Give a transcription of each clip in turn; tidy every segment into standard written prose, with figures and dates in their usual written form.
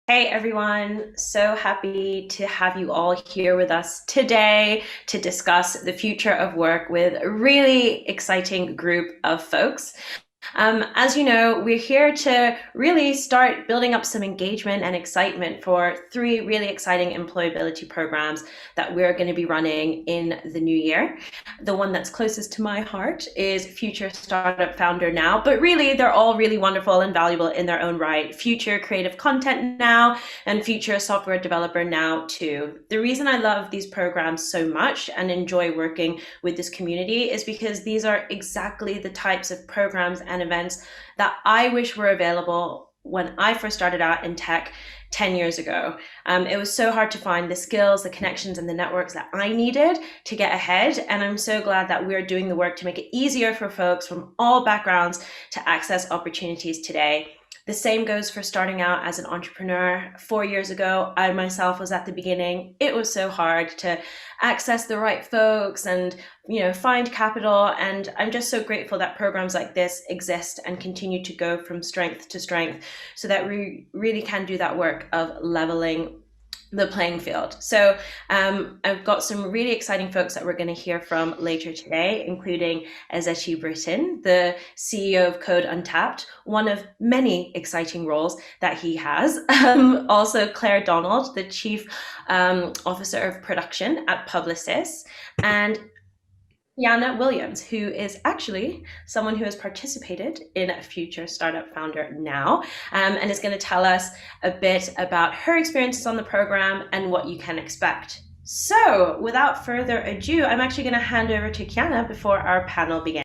Hey everyone, so happy to have you all here with us today to discuss the future of work with a really exciting group of folks. As you know, we're here to really start building up some engagement and excitement for three really exciting employability programs that we're going to be running in the new year. The one that's closest to my heart is Future Startup Founder Now, but really they're all really wonderful and valuable in their own right. Future Creative Content Now and Future Software Developer Now too. The reason I love these programs so much and enjoy working with this community is because these are exactly the types of programs and events that I wish were available when I first started out in tech 10 years ago. It was so hard to find the skills, the connections, and the networks that I needed to get ahead. And I'm so glad that we're doing the work to make it easier for folks from all backgrounds to access opportunities today. The same goes for starting out as an entrepreneur. 4 years ago, I myself was at the beginning. It was so hard to access the right folks and find capital. And I'm just so grateful that programs like this exist and continue to go from strength to strength so that we really can do that work of leveling the playing field. So I've got some really exciting folks that we're going to hear from later today, including Ezechi Britton, the CEO of Code Untapped, one of many exciting roles that he has. Also, Claire Donald, the Chief Officer of Production at Publicis, and Yana Williams, who is actually someone who has participated in Future Startup Founder Now, and is going to tell us a bit about her experiences on the program and what you can expect. So, without further ado, I'm actually going to hand over to Kiana before our panel begins.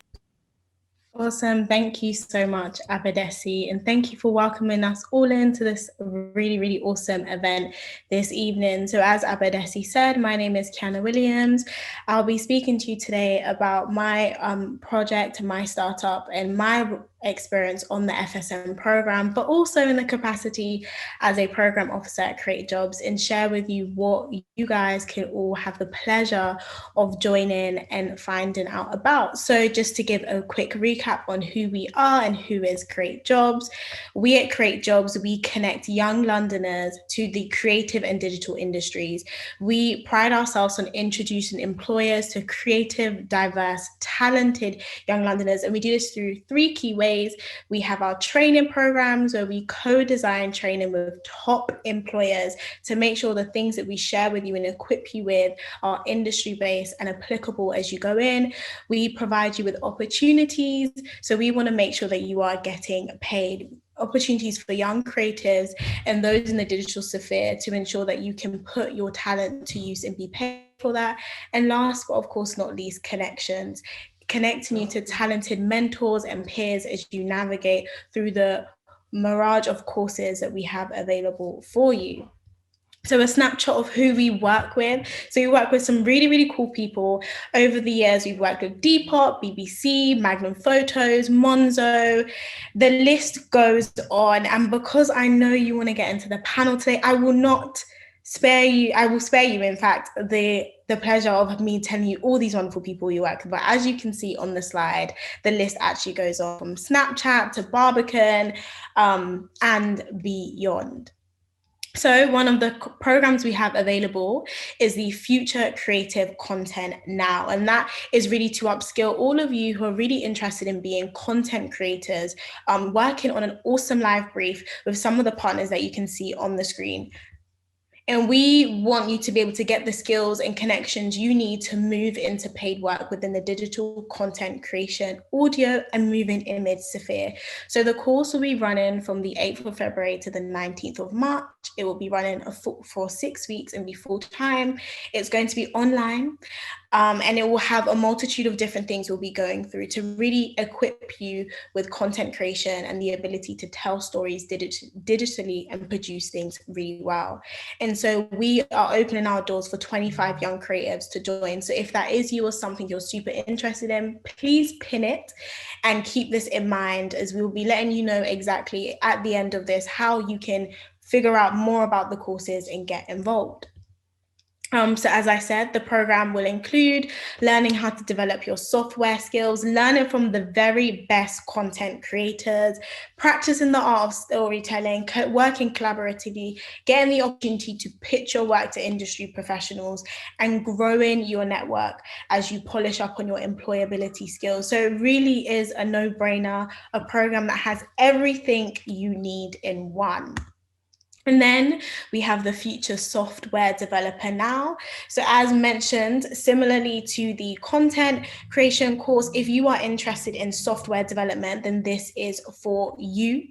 Awesome. Thank you so much, Abadesi. And thank you for welcoming us all into this really, really awesome event this evening. So as Abadesi said, my name is Kiana Williams. I'll be speaking to you today about my project, my startup, and my experience on the FSM program, but also in the capacity as a program officer at Create Jobs, and share with you what you guys can all have the pleasure of joining and finding out about. So just to give a quick recap on who we are and who is Create Jobs. We at Create Jobs, we connect young Londoners to the creative and digital industries. We pride ourselves on introducing employers to creative, diverse, talented young Londoners, and we do this through three key ways. We have our training programs where we co-design training with top employers to make sure the things that we share with you and equip you with are industry-based and applicable as you go in. We provide you with opportunities. So we want to make sure that you are getting paid, opportunities for young creatives and those in the digital sphere to ensure that you can put your talent to use and be paid for that. And last but of course not least, connecting you to talented mentors and peers as you navigate through the mirage of courses that we have available for you. So a snapshot of who we work with. So we work with some really, really cool people. Over the years, we've worked with Depop, BBC, Magnum Photos, Monzo. The list goes on. And because I know you want to get into the panel today, I will not spare you. I will spare you, in fact, the pleasure of me telling you all these wonderful people you work with. But as you can see on the slide, the list actually goes on from Snapchat to Barbican and beyond. So one of the programs we have available is the Future Creative Content Now, and that is really to upskill all of you who are really interested in being content creators, working on an awesome live brief with some of the partners that you can see on the screen. And we want you to be able to get the skills and connections you need to move into paid work within the digital content creation, audio, and moving image sphere. So the course will be running from the 8th of February to the 19th of March. It will be running for 6 weeks and be full time. It's going to be online. And it will have a multitude of different things we'll be going through to really equip you with content creation and the ability to tell stories digitally and produce things really well. And so we are opening our doors for 25 young creatives to join. So if that is you or something you're super interested in, please pin it and keep this in mind, as we will be letting you know exactly at the end of this how you can figure out more about the courses and get involved. So as I said, the program will include learning how to develop your software skills, learning from the very best content creators, practicing the art of storytelling, working collaboratively, getting the opportunity to pitch your work to industry professionals, and growing your network as you polish up on your employability skills. So it really is a no-brainer, a program that has everything you need in one. And then we have the future software developer now. So as mentioned, similarly to the content creation course, if you are interested in software development, then this is for you.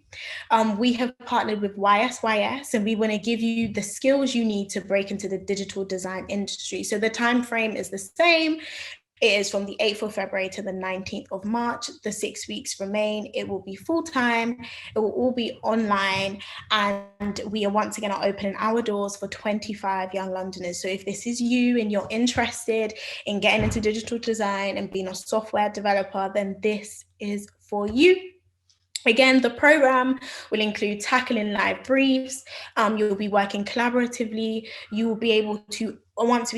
We have partnered with YSYS, and we want to give you the skills you need to break into the digital design industry. So the time frame is the same. It is from the 8th of February to the 19th of March. The 6 weeks remain. It will be full time. It will all be online. And we are once again are opening our doors for 25 young Londoners. So if this is you and you're interested in getting into digital design and being a software developer, then this is for you. Again, the program will include tackling live briefs. You'll be working collaboratively. You will be able to once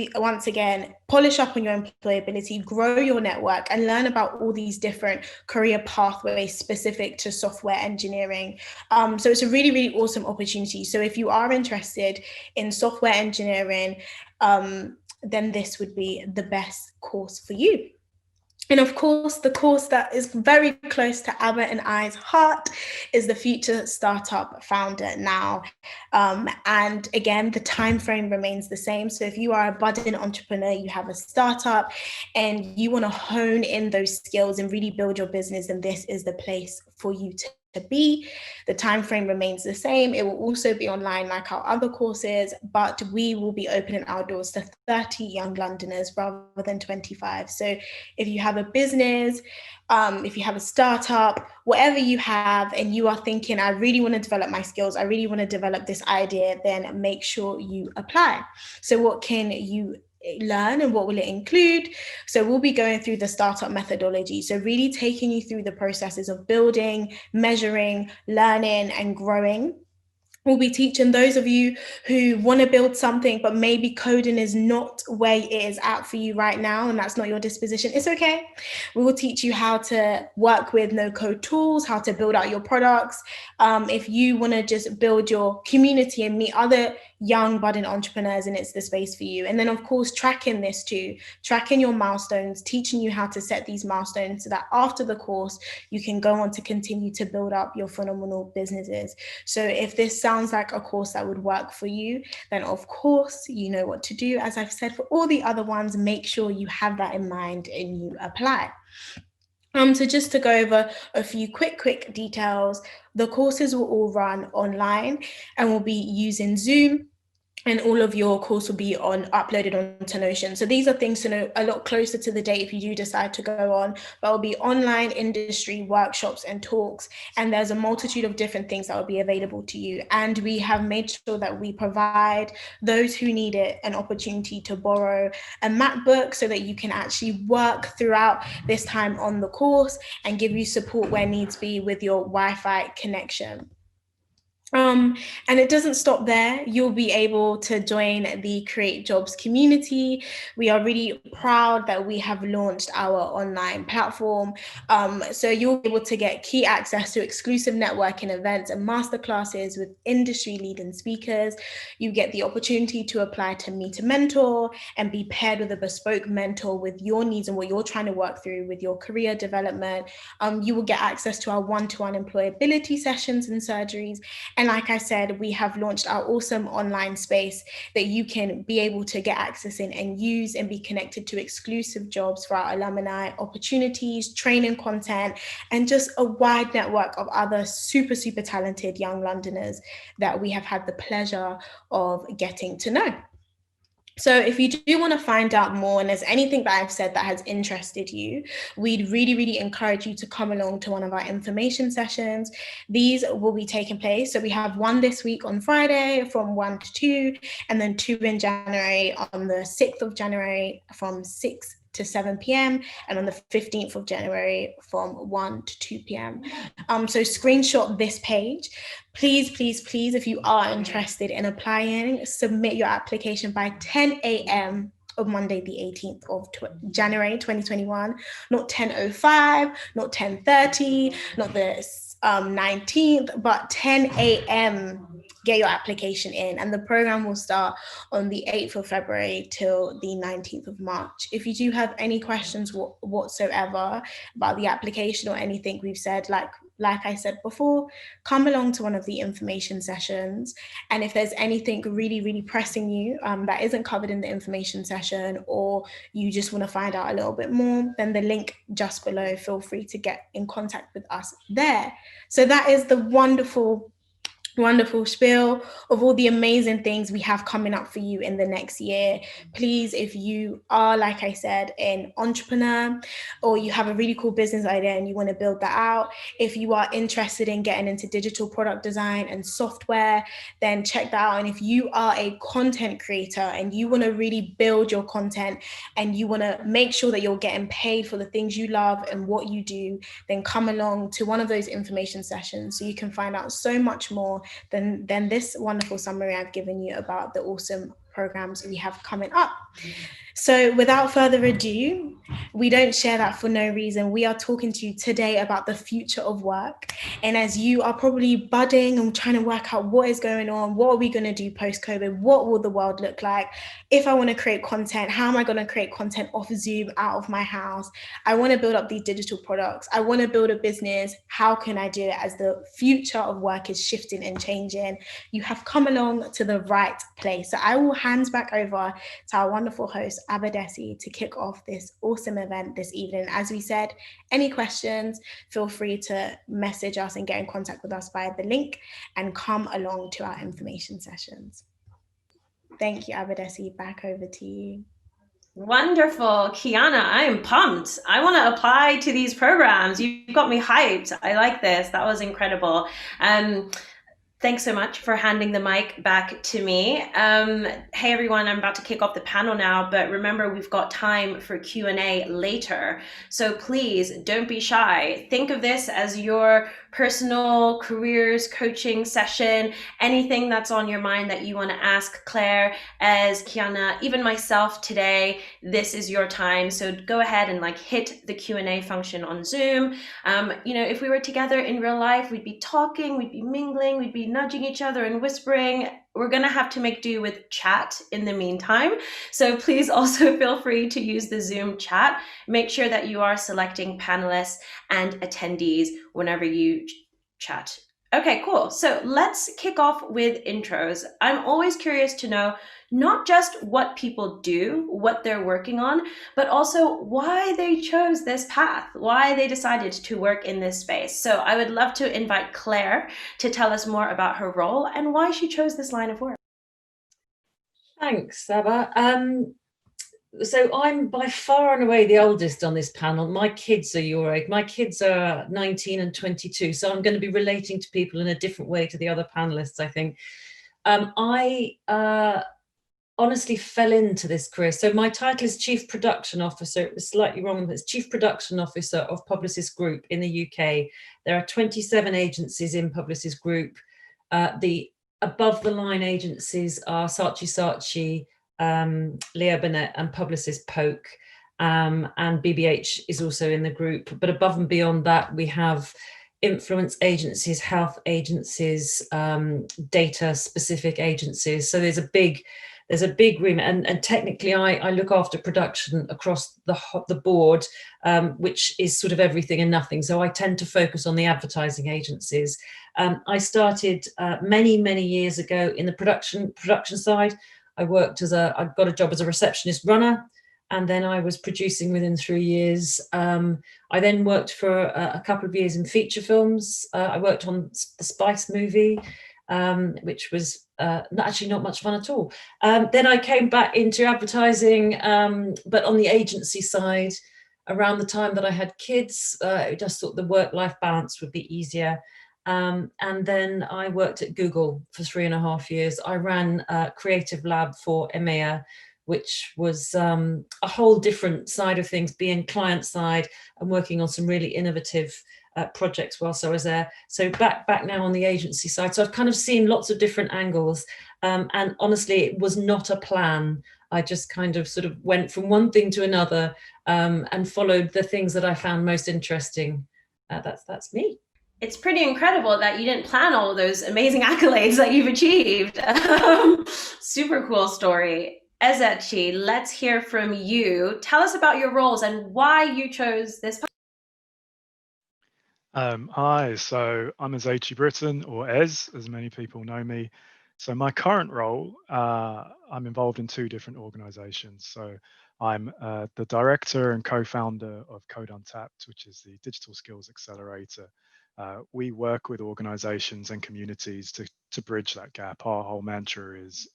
again polish up on your employability, grow your network, and learn about all these different career pathways specific to software engineering. So it's a really, really awesome opportunity. So if you are interested in software engineering, then this would be the best course for you. And of course, the course that is very close to Abba and I's heart is the Future Startup Founder Now. And again, the time frame remains the same. So if you are a budding entrepreneur, you have a startup, and you want to hone in those skills and really build your business, then this is the place for you to be. The time frame remains the same. It will also be online like our other courses, but we will be opening our doors to 30 young Londoners rather than 25. So if you have a business, if you have a startup, whatever you have, and you are thinking, I really want to develop my skills, I really want to develop this idea, then make sure you apply. So what can you learn and what will it include? So we'll be going through the startup methodology. So really taking you through the processes of building, measuring, learning, and growing. We'll be teaching those of you who want to build something, but maybe coding is not where it is at for you right now, and that's not your disposition. It's okay. We will teach you how to work with no-code tools, how to build out your products. If you want to just build your community and meet other young budding entrepreneurs, and it's the space for you. And then, of course, tracking this too, tracking your milestones, teaching you how to set these milestones so that after the course, you can go on to continue to build up your phenomenal businesses. So if this sounds like a course that would work for you, then of course, you know what to do. As I've said, for all the other ones, make sure you have that in mind and you apply. So just to go over a few quick details, the courses will all run online and we'll be using Zoom, and all of your course will be uploaded onto Notion. So these are things to know a lot closer to the date if you do decide to go on, but it'll be online industry workshops and talks, and there's a multitude of different things that will be available to you. And we have made sure that we provide those who need it an opportunity to borrow a MacBook so that you can actually work throughout this time on the course and give you support where needs be with your Wi-Fi connection. And it doesn't stop there. You'll be able to join the Create Jobs community. We are really proud that we have launched our online platform. So you'll be able to get key access to exclusive networking events and masterclasses with industry leading speakers. You get the opportunity to apply to meet a mentor and be paired with a bespoke mentor with your needs and what you're trying to work through with your career development. You will get access to our one-to-one employability sessions and surgeries. And like I said, we have launched our awesome online space that you can be able to get access in and use and be connected to exclusive jobs for our alumni, opportunities, training content, and just a wide network of other super talented young Londoners that we have had the pleasure of getting to know. So if you do want to find out more and there's anything that I've said that has interested you, we'd really encourage you to come along to one of our information sessions. These will be taking place. So we have one this week on Friday from 1 to 2, and then 2 in January on the 6th of January from 6 to 7 p.m. and on the 15th of January from 1 to 2 p.m. So screenshot this page. Please, please, please, if you are interested in applying, submit your application by 10 a.m. of Monday, the 18th of January 2021, not 10:05, not 10:30, not the 19th, but 10 a.m. Get your application in, and the program will start on the 8th of February till the 19th of March. If you do have any questions whatsoever about the application or anything we've said, like I said before, come along to one of the information sessions. And if there's anything really, really pressing you that isn't covered in the information session, or you just want to find out a little bit more, then the link just below, feel free to get in contact with us there. So that is the wonderful spiel of all the amazing things we have coming up for you in the next year. Please, if you are, like I said, an entrepreneur, or you have a really cool business idea and you want to build that out, if you are interested in getting into digital product design and software, then check that out. And if you are a content creator and you want to really build your content and you want to make sure that you're getting paid for the things you love and what you do, then come along to one of those information sessions so you can find out so much more than this wonderful summary I've given you about the awesome programs we have coming up. So without further ado, we don't share that for no reason. We are talking to you today about the future of work. And as you are probably budding and trying to work out what is going on, what are we going to do post-COVID? What will the world look like? If I want to create content, how am I going to create content off Zoom, out of my house? I want to build up these digital products. I want to build a business. How can I do it as the future of work is shifting and changing? You have come along to the right place. So I will hand back over to our wonderful host, Abadesi, to kick off this awesome event this evening. As we said, any questions, feel free to message us and get in contact with us via the link and come along to our information sessions. Thank you, Abadesi. Back over to you. Wonderful. Kiana, I am pumped. I want to apply to these programs. You've got me hyped. I like this. That was incredible. Thanks so much for handing the mic back to me. Hey everyone, I'm about to kick off the panel now, but remember we've got time for Q&A later. So please don't be shy. Think of this as your personal careers coaching session, anything that's on your mind that you want to ask Claire, as Kiana, even myself today, this is your time. So go ahead and hit the Q&A function on Zoom. If we were together in real life, we'd be talking, we'd be mingling, we'd be nudging each other and whispering. We're going to have to make do with chat in the meantime. So please also feel free to use the Zoom chat. Make sure that you are selecting panelists and attendees whenever you chat. Okay, cool. So let's kick off with intros. I'm always curious to know not just what people do, what they're working on, but also why they chose this path, why they decided to work in this space. So I would love to invite Claire to tell us more about her role and why she chose this line of work. Thanks, Saba. So I'm by far and away the oldest on this panel. My kids are your age. My kids are 19 and 22. So I'm going to be relating to people in a different way to the other panelists, I think. I honestly fell into this career. So my title is Chief Production Officer. It was slightly wrong, but it's Chief Production Officer of Publicis Group in the UK. There are 27 agencies in Publicis Group. The above the line agencies are Saatchi Saatchi, Leo Burnett and Publicis Polk, and BBH is also in the group. But above and beyond that, we have influence agencies, health agencies, data specific agencies. So there's a big remit, and technically I look after production across the board, which is sort of everything and nothing. So I tend to focus on the advertising agencies. I started many years ago in the production side. I got a job as a receptionist runner, and then I was producing within 3 years. I then worked for a couple of years in feature films. I worked on the Spice movie, which was actually not much fun at all. Then I came back into advertising, but on the agency side, around the time that I had kids. I just thought the work-life balance would be easier. And then I worked at Google for 3.5 years. I ran a creative lab for EMEA, which was a whole different side of things, being client side and working on some really innovative projects whilst I was there. So back now on the agency side. So I've kind of seen lots of different angles. And honestly, it was not a plan. I just kind of sort of went from one thing to another and followed the things that I found most interesting. That's me. It's pretty incredible that you didn't plan all of those amazing accolades that you've achieved. Super cool story. Ezechi, let's hear from you. Tell us about your roles and why you chose this. Hi, so I'm Ezechi Britton, or Ez, as many people know me. So my current role, I'm involved in two different organizations. So I'm the director and co-founder of Code Untapped, which is the digital skills accelerator. We work with organizations and communities to bridge that gap. Our whole mantra is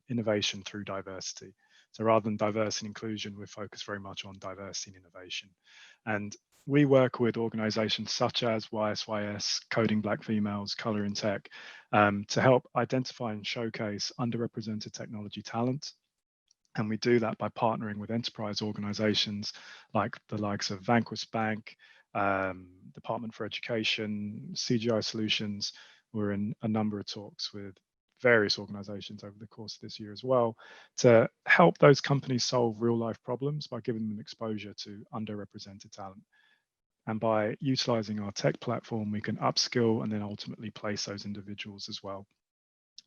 innovation through diversity. So rather than diversity and inclusion, we're focused very much on diversity and innovation. And we work with organizations such as YSYS, Coding Black Females, Color in Tech, to help identify and showcase underrepresented technology talent. And we do that by partnering with enterprise organizations like the likes of Vanquis Bank, Department for Education, CGI Solutions. We're in a number of talks with various organizations over the course of this year as well to help those companies solve real life problems by giving them exposure to underrepresented talent. And by utilizing our tech platform, we can upskill and then ultimately place those individuals as well.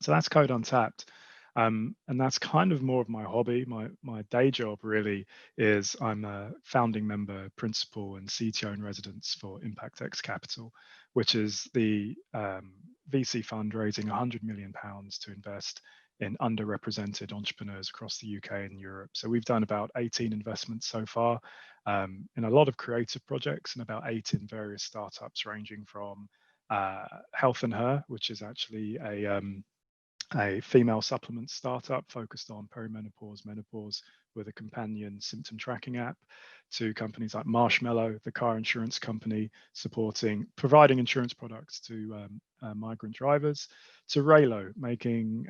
So that's Code Untapped. And that's kind of more of my hobby. My day job really is I'm a founding member, principal, and CTO in residence for ImpactX Capital, which is the VC fund raising £100 million to invest in underrepresented entrepreneurs across the UK and Europe. So we've done about 18 investments so far in a lot of creative projects and about 8 in various startups ranging from Health and Her, which is actually a female supplement startup focused on perimenopause, menopause with a companion symptom tracking app, to companies like Marshmallow, the car insurance company providing insurance products to migrant drivers, to Raylo, making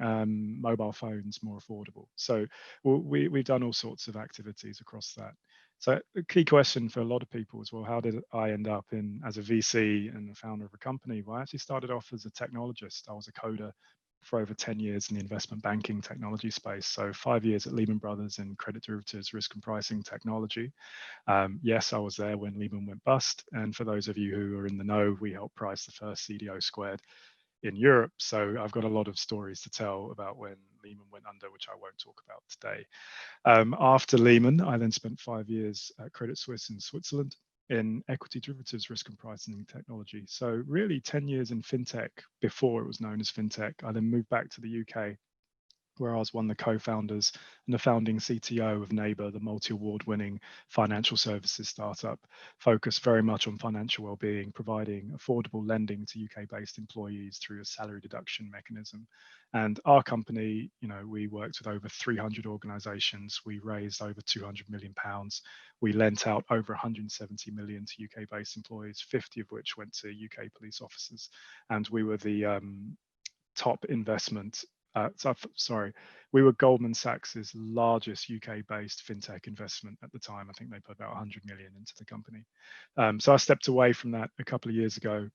mobile phones more affordable. So we've done all sorts of activities across that. So a key question for a lot of people is, well, how did I end up as a VC and the founder of a company? Well, I actually started off as a technologist. I was a coder for over 10 years in the investment banking technology space. So 5 years at Lehman Brothers in credit derivatives, risk and pricing technology. Yes, I was there when Lehman went bust. And for those of you who are in the know, we helped price the first CDO squared in Europe. So I've got a lot of stories to tell about when Lehman went under, which I won't talk about today. After Lehman, I then spent 5 years at Credit Suisse in Switzerland in equity derivatives, risk and pricing technology. So really 10 years in fintech before it was known as fintech. I then moved back to the UK, where I was one of the co-founders and the founding CTO of Neighbour, the multi-award winning financial services startup, focused very much on financial well-being, providing affordable lending to UK-based employees through a salary deduction mechanism. And our company, we worked with over 300 organizations. We raised over £200 million. We lent out over 170 million to UK-based employees, 50 of which went to UK police officers. And we were the top investment. We were Goldman Sachs's largest UK-based fintech investment at the time. I think they put about 100 million into the company. So I stepped away from that a couple of years ago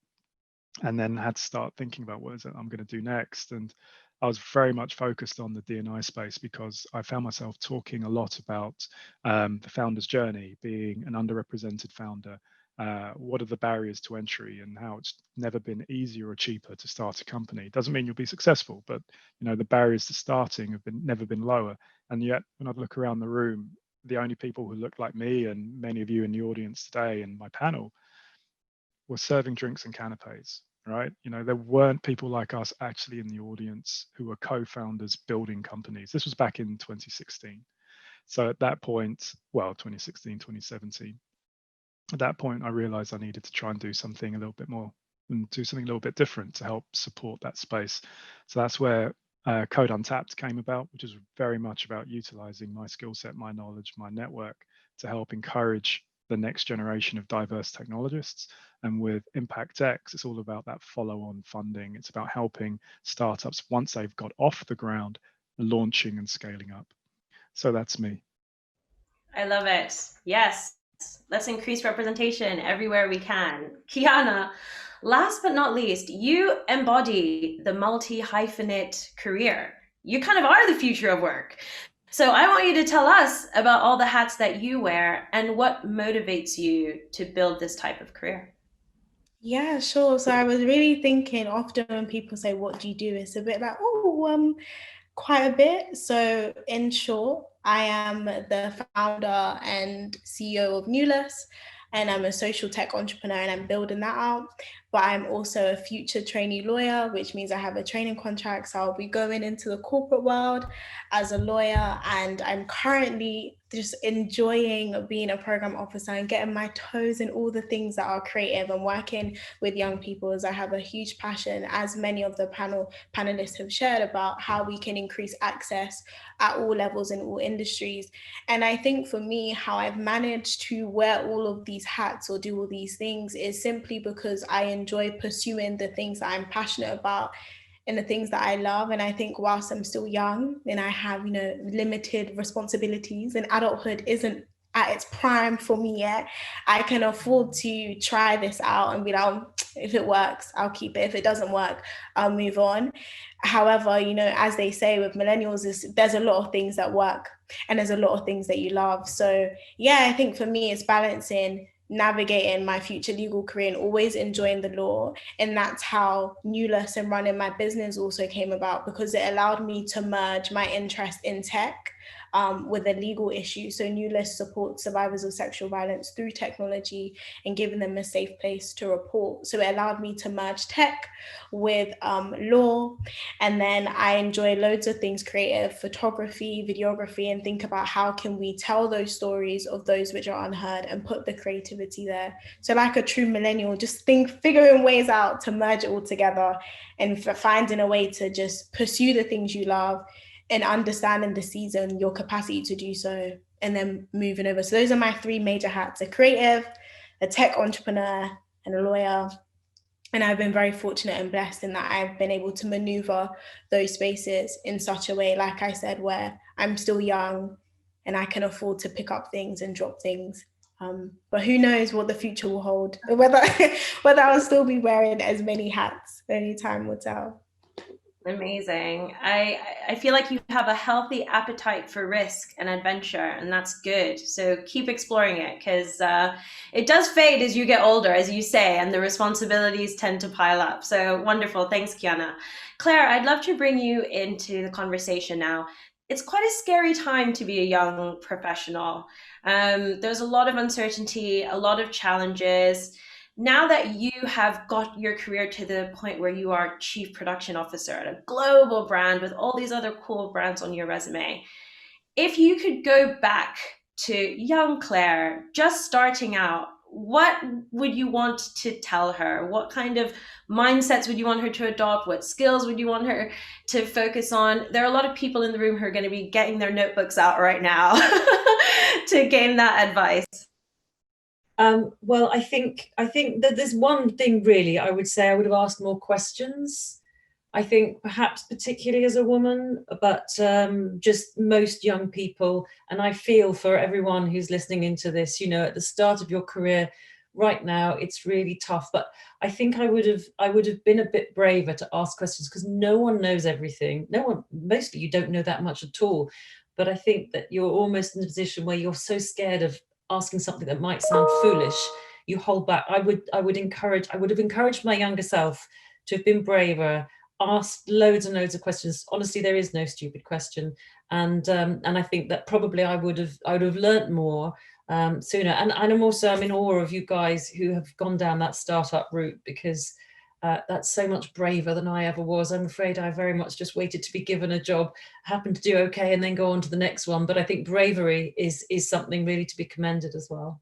and then had to start thinking about what is it I'm going to do next. And I was very much focused on the D&I space because I found myself talking a lot about the founder's journey, being an underrepresented founder. What are the barriers to entry and how it's never been easier or cheaper to start a company. Doesn't mean you'll be successful, but the barriers to starting have never been lower. And yet when I look around the room, the only people who look like me and many of you in the audience today and my panel were serving drinks and canapes, right? There weren't people like us actually in the audience who were co-founders building companies. This was back in 2016. So at that point, 2016, 2017, at that point, I realized I needed to try and do something a little bit more and do something a little bit different to help support that space. So that's where Code Untapped came about, which is very much about utilizing my skill set, my knowledge, my network to help encourage the next generation of diverse technologists. And with ImpactX, it's all about that follow-on funding. It's about helping startups once they've got off the ground, launching and scaling up. So that's me. I love it. Yes, let's increase representation everywhere we can. Kiana, last but not least, you embody the multi-hyphenate career. You kind of are the future of work. So I want you to tell us about all the hats that you wear and what motivates you to build this type of career. Yeah, sure. So I was really thinking often when people say, what do you do? It's a bit like, quite a bit. So in short, I am the founder and CEO of Newless, and I'm a social tech entrepreneur and I'm building that out. But I'm also a future trainee lawyer, which means I have a training contract. So I'll be going into the corporate world as a lawyer. And I'm currently just enjoying being a program officer and getting my toes in all the things that are creative and working with young people, as I have a huge passion, as many of the panelists have shared, about how we can increase access at all levels in all industries. And I think for me, how I've managed to wear all of these hats or do all these things is simply because I enjoy pursuing the things that I'm passionate about and the things that I love. And I think whilst I'm still young and I have, limited responsibilities, and adulthood isn't at its prime for me yet, I can afford to try this out and be like, if it works, I'll keep it. If it doesn't work, I'll move on. However, as they say with millennials, there's a lot of things that work and there's a lot of things that you love. So yeah, I think for me, it's balancing navigating my future legal career and always enjoying the law. And that's how Newless and running my business also came about, because it allowed me to merge my interest in tech with a legal issue. So Newless supports survivors of sexual violence through technology and giving them a safe place to report. So it allowed me to merge tech with law. And then I enjoy loads of things creative, photography, videography, and think about how can we tell those stories of those which are unheard and put the creativity there. So like a true millennial, just figuring ways out to merge it all together and finding a way to just pursue the things you love and understanding the season, your capacity to do so, and then moving over. So those are my three major hats: a creative, a tech entrepreneur, and a lawyer. And I've been very fortunate and blessed in that I've been able to maneuver those spaces in such a way, like I said, where I'm still young and I can afford to pick up things and drop things. But who knows what the future will hold, whether I'll still be wearing as many hats. Only time will tell. Amazing. I feel like you have a healthy appetite for risk and adventure, and that's good. So keep exploring it, because it does fade as you get older, as you say, and the responsibilities tend to pile up. So wonderful. Thanks, Kiana. Claire, I'd love to bring you into the conversation now. It's quite a scary time to be a young professional. There's a lot of uncertainty, a lot of challenges. Now that you have got your career to the point where you are chief production officer at a global brand with all these other cool brands on your resume, if you could go back to young Claire, just starting out, what would you want to tell her? What kind of mindsets would you want her to adopt? What skills would you want her to focus on? There are a lot of people in the room who are going to be getting their notebooks out right now to gain that advice. Well, I think that there's one thing really I would say I would have asked more questions. I think perhaps particularly as a woman, but just most young people, and I feel for everyone who's listening into this, at the start of your career right now, it's really tough. But I think I would have been a bit braver to ask questions, because no one knows everything. Mostly you don't know that much at all. But I think that you're almost in a position where you're so scared of asking something that might sound foolish, you hold back. I would have encouraged my younger self to have been braver, asked loads and loads of questions. Honestly, there is no stupid question, and I think that probably I would have learnt more sooner. And I'm in awe of you guys who have gone down that startup route, because that's so much braver than I ever was. I'm afraid I very much just waited to be given a job, happened to do okay, and then go on to the next one. But I think bravery is something really to be commended as well.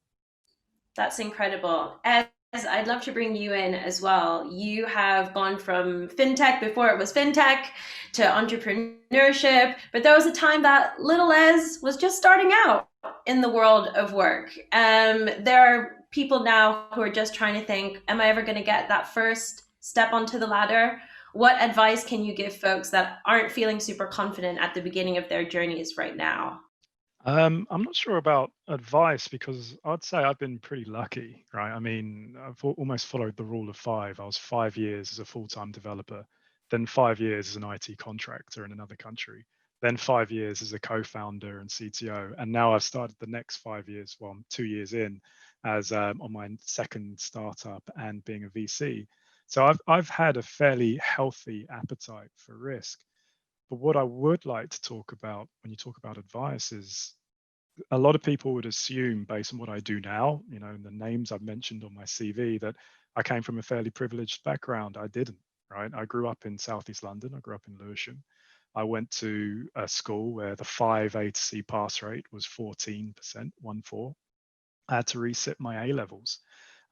That's incredible. As I'd love to bring you in as well. You have gone from fintech, before it was fintech, to entrepreneurship, but there was a time that little Ez was just starting out in the world of work. There are people now who are just trying to think, am I ever going to get that first step onto the ladder? What advice can you give folks that aren't feeling super confident at the beginning of their journeys right now? I'm not sure about advice because I'd say I've been pretty lucky, right? I mean, I've almost followed the rule of five. I was 5 years as a full-time developer, then 5 years as an IT contractor in another country, then 5 years as a co-founder and CTO, and now I've started the next 5 years. Well, I'm 2 years in as on my second startup and being a VC. So I've had a fairly healthy appetite for risk. But what I would like to talk about when you talk about advice is a lot of people would assume, based on what I do now, and the names I've mentioned on my CV, that I came from a fairly privileged background. I didn't, right? I grew up in Southeast London. I grew up in Lewisham. I went to a school where the 5A to C pass rate was 14%, 1-4. I had to resit my A levels.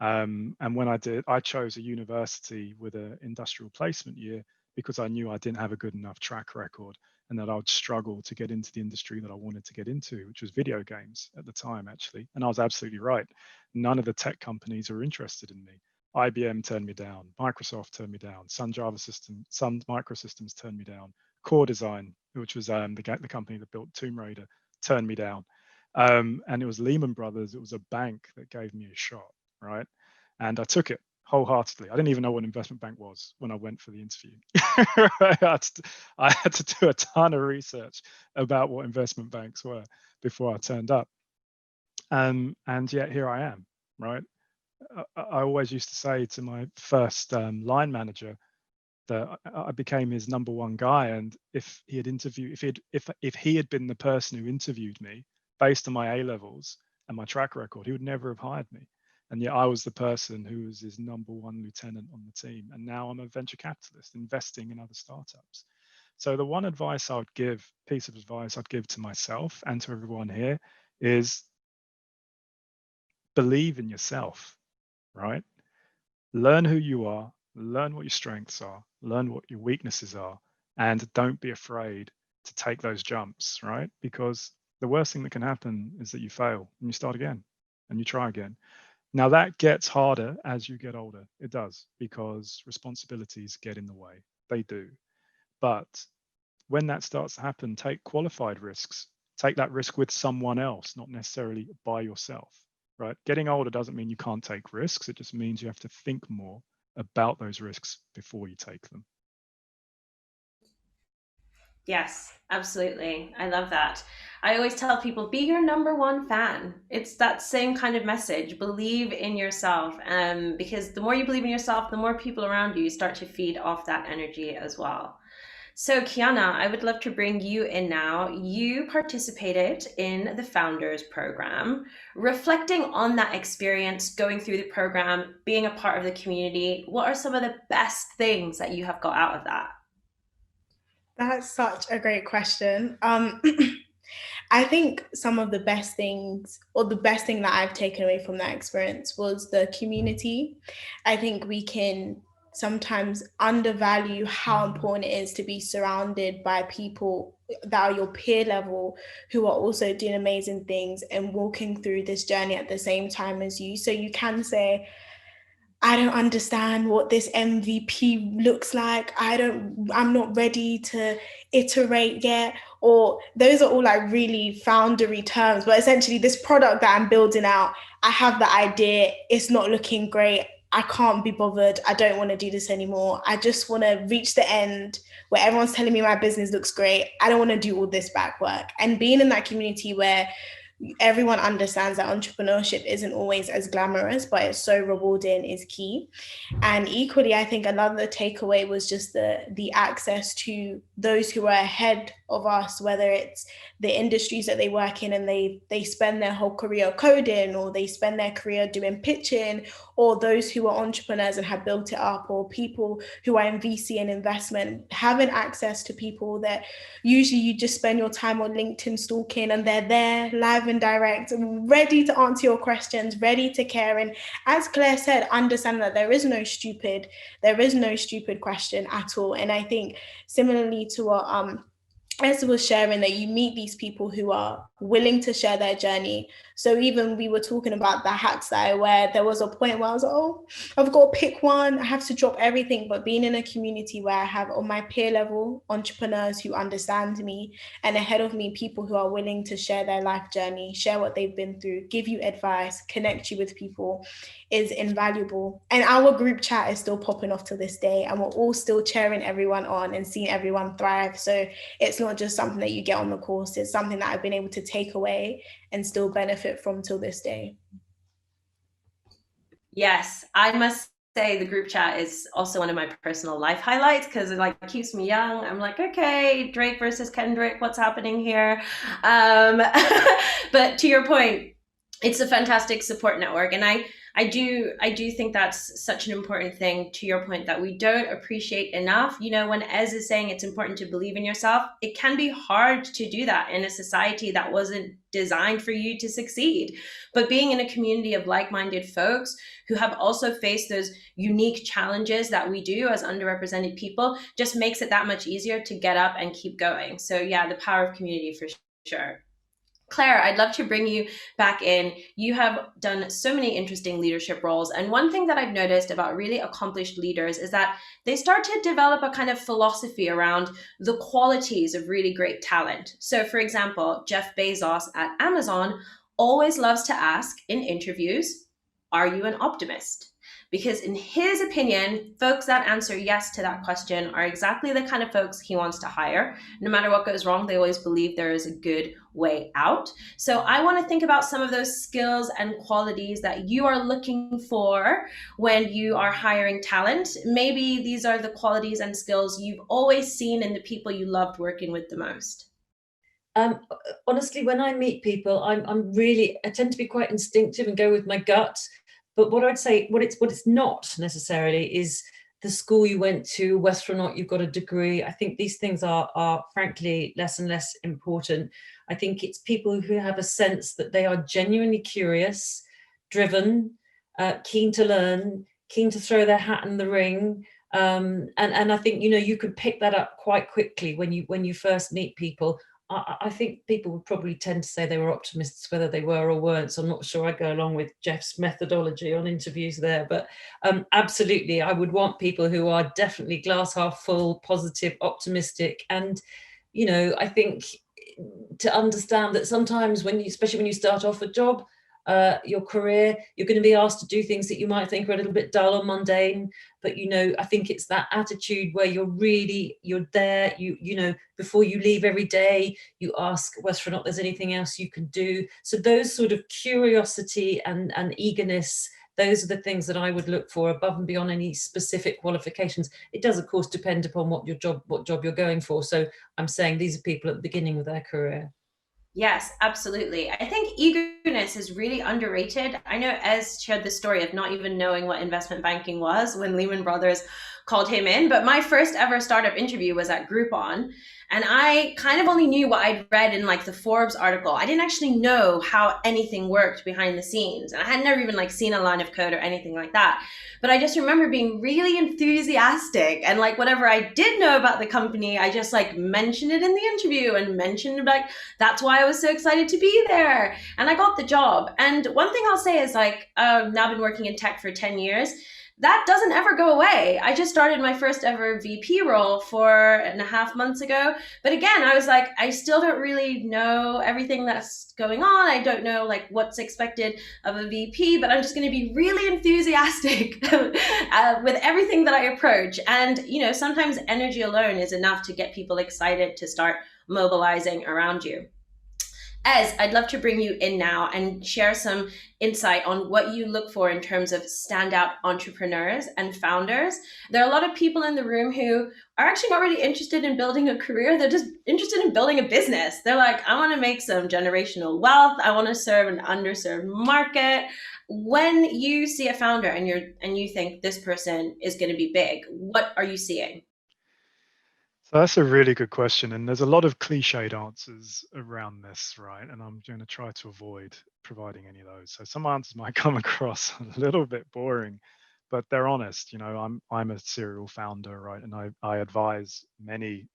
And when I did, I chose a university with an industrial placement year because I knew I didn't have a good enough track record and that I would struggle to get into the industry that I wanted to get into, which was video games at the time, actually. And I was absolutely right. None of the tech companies were interested in me. IBM turned me down. Microsoft turned me down. Sun Microsystems turned me down. Core Design, which was the company that built Tomb Raider, turned me down. And it was Lehman Brothers. It was a bank that gave me a shot, right? And I took it wholeheartedly. I didn't even know what an investment bank was when I went for the interview. I had to do a ton of research about what investment banks were before I turned up. And yet here I am, right? I always used to say to my first line manager that I became his number one guy, and if he had been the person who interviewed me based on my A levels and my track record, he would never have hired me. And yet I was the person who was his number one lieutenant on the team. And now I'm a venture capitalist investing in other startups. So the one piece of advice I'd give to myself and to everyone here is believe in yourself, right? Learn who you are, learn what your strengths are, learn what your weaknesses are, and don't be afraid to take those jumps, right? Because the worst thing that can happen is that you fail and you start again and you try again. Now that gets harder as you get older. It does, because responsibilities get in the way. They do. But when that starts to happen, take qualified risks. Take that risk with someone else, not necessarily by yourself, right? Getting older doesn't mean you can't take risks. It just means you have to think more about those risks before you take them. Yes, absolutely. I love that. I always tell people, be your number one fan. It's that same kind of message. Believe in yourself. Because the more you believe in yourself, the more people around you start to feed off that energy as well. So, Kiana, I would love to bring you in now. You participated in the Founders Program. Reflecting on that experience, going through the program, being a part of the community, what are some of the best things that you have got out of that? That's such a great question. I think some of the best things, or the best thing that I've taken away from that experience, was the community. I think we can sometimes undervalue how important it is to be surrounded by people that are your peer level, who are also doing amazing things and walking through this journey at the same time as you. So you can say, I don't understand what this MVP looks like. I'm not ready to iterate yet. Or those are all like really foundery terms. But essentially, this product that I'm building out, I have the idea, it's not looking great. I can't be bothered. I don't want to do this anymore. I just want to reach the end where everyone's telling me my business looks great. I don't want to do all this back work. And being in that community where everyone understands that entrepreneurship isn't always as glamorous, but it's so rewarding is key. And equally, I think another takeaway was just the access to those who are ahead of us, whether it's the industries that they work in and they spend their whole career coding, or they spend their career doing pitching, or those who are entrepreneurs and have built it up, or people who are in VC and investment, having access to people that usually you just spend your time on LinkedIn stalking, and they're there live and direct, ready to answer your questions, ready to care. And as Claire said, understand that there is no stupid question at all. And I think similarly to what as was sharing, that you meet these people who are willing to share their journey So even we were talking about the hats that I wear, there was a point where I was like, oh, I've got to pick one, I have to drop everything. But being in a community where I have on my peer level entrepreneurs who understand me, and ahead of me people who are willing to share their life journey, share what they've been through, give you advice, connect you with people, is invaluable. And our group chat is still popping off to this day, and we're all still cheering everyone on and seeing everyone thrive. So it's not just something that you get on the course, it's something that I've been able to take away and still benefit from till this day. Yes, I must say the group chat is also one of my personal life highlights because it like keeps me young. I'm like, okay, Drake versus Kendrick, what's happening here? But to your point, it's a fantastic support network, and I do think that's such an important thing, to your point, that we don't appreciate enough. You know, when Ez is saying it's important to believe in yourself, it can be hard to do that in a society that wasn't designed for you to succeed. But being in a community of like-minded folks who have also faced those unique challenges that we do as underrepresented people just makes it that much easier to get up and keep going. So yeah, the power of community for sure. Claire, I'd love to bring you back in. You have done so many interesting leadership roles. And one thing that I've noticed about really accomplished leaders is that they start to develop a kind of philosophy around the qualities of really great talent. So, for example, Jeff Bezos at Amazon always loves to ask in interviews, are you an optimist? Because in his opinion, folks that answer yes to that question are exactly the kind of folks he wants to hire. No matter what goes wrong, they always believe there is a good way out. So I want to think about some of those skills and qualities that you are looking for when you are hiring talent. Maybe these are the qualities and skills you've always seen in the people you loved working with the most. Honestly, when I meet people, I tend to be quite instinctive and go with my gut. But what I'd say, what it's not necessarily is the school you went to, whether or not you've got a degree. I think these things are frankly less and less important. I think it's people who have a sense that they are genuinely curious, driven, keen to learn, keen to throw their hat in the ring. And I think, you know, you can pick that up quite quickly when you first meet people. I think people would probably tend to say they were optimists, whether they were or weren't. So I'm not sure I go along with Jeff's methodology on interviews there. But absolutely, I would want people who are definitely glass half full, positive, optimistic. And, you know, I think to understand that sometimes especially when you start off a job, your career, you're going to be asked to do things that you might think are a little bit dull or mundane. But, you know, I think it's that attitude where you're there, you know, before you leave every day, you ask whether or not there's anything else you can do. So those sort of curiosity and eagerness, those are the things that I would look for above and beyond any specific qualifications. It does, of course, depend upon what job you're going for. So I'm saying these are people at the beginning of their career. Yes, absolutely. I think eagerness is really underrated. I know Ez shared the story of not even knowing what investment banking was when Lehman Brothers called him in. But my first ever startup interview was at Groupon. And I kind of only knew what I'd read in like the Forbes article. I didn't actually know how anything worked behind the scenes. And I had never even like seen a line of code or anything like that. But I just remember being really enthusiastic, and like whatever I did know about the company, I just like mentioned it in the interview and mentioned like that's why I was so excited to be there. And I got the job. And one thing I'll say is like, now I've been working in tech for 10 years. That doesn't ever go away. I just started my first ever VP role 4.5 months ago. But again, I was like, I still don't really know everything that's going on. I don't know like what's expected of a VP, but I'm just going to be really enthusiastic with everything that I approach. And, you know, sometimes energy alone is enough to get people excited to start mobilizing around you. Ez, I'd love to bring you in now and share some insight on what you look for in terms of standout entrepreneurs and founders. There are a lot of people in the room who are actually not really interested in building a career. They're just interested in building a business. They're like, I want to make some generational wealth. I want to serve an underserved market. When you see a founder and you think this person is going to be big, what are you seeing? So that's a really good question. And there's a lot of cliched answers around this, right? And I'm going to try to avoid providing any of those. So some answers might come across a little bit boring, but they're honest. You know, I'm a serial founder, right? And I advise many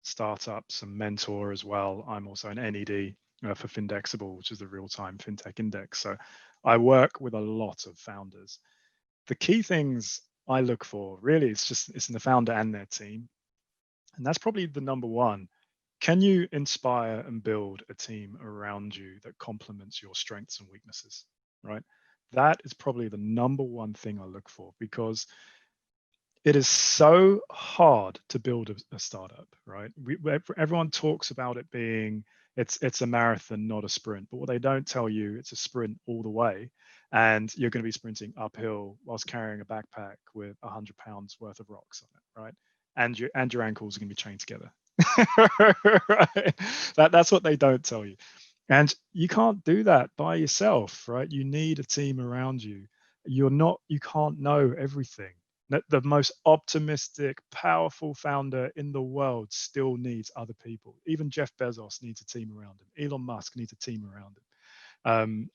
startups and mentor as well. I'm also an NED for Findexable, which is the real-time fintech index. So I work with a lot of founders. The key things I look for really it's in the founder and their team. And that's probably the number one. Can you inspire and build a team around you that complements your strengths and weaknesses, right? That is probably the number one thing I look for, because it is so hard to build a startup, right? Everyone talks about it being it's a marathon, not a sprint. But what they don't tell you, it's a sprint all the way, and you're going to be sprinting uphill whilst carrying a backpack with 100 pounds worth of rocks on it, right? And your ankles are going to be chained together. Right? That's what they don't tell you. And you can't do that by yourself, right? You need a team around you. You can't know everything. The most optimistic, powerful founder in the world still needs other people. Even Jeff Bezos needs a team around him. Elon Musk needs a team around him.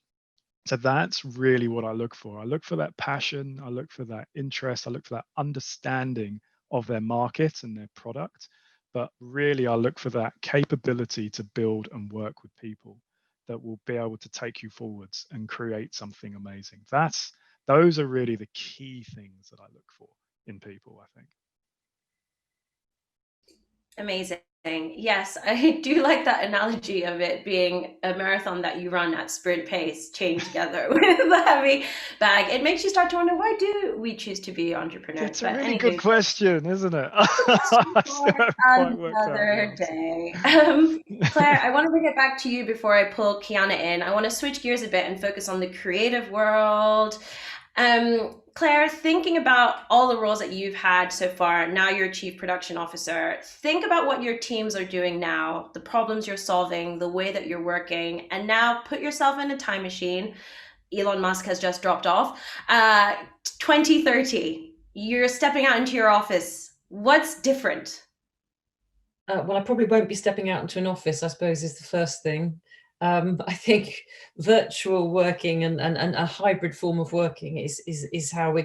So that's really what I look for. I look for that passion. I look for that interest. I look for that understanding of their market and their product. But really, I look for that capability to build and work with people that will be able to take you forwards and create something amazing. Those are really the key things that I look for in people, I think. Amazing. Yes, I do like that analogy of it being a marathon that you run at sprint pace, chained together with a heavy bag. It makes you start to wonder, why do we choose to be entrepreneurs? It's a really good question, isn't it? For another day. Claire, I want to bring it back to you before I pull Kiana in. I want to switch gears a bit and focus on the creative world. Claire, thinking about all the roles that you've had so far, now you're Chief Production Officer, think about what your teams are doing now, the problems you're solving, the way that you're working, and now put yourself in a time machine. Elon Musk has just dropped off. 2030, you're stepping out into your office. What's different? Well, I probably won't be stepping out into an office, I suppose, is the first thing. I think virtual working and a hybrid form of working is how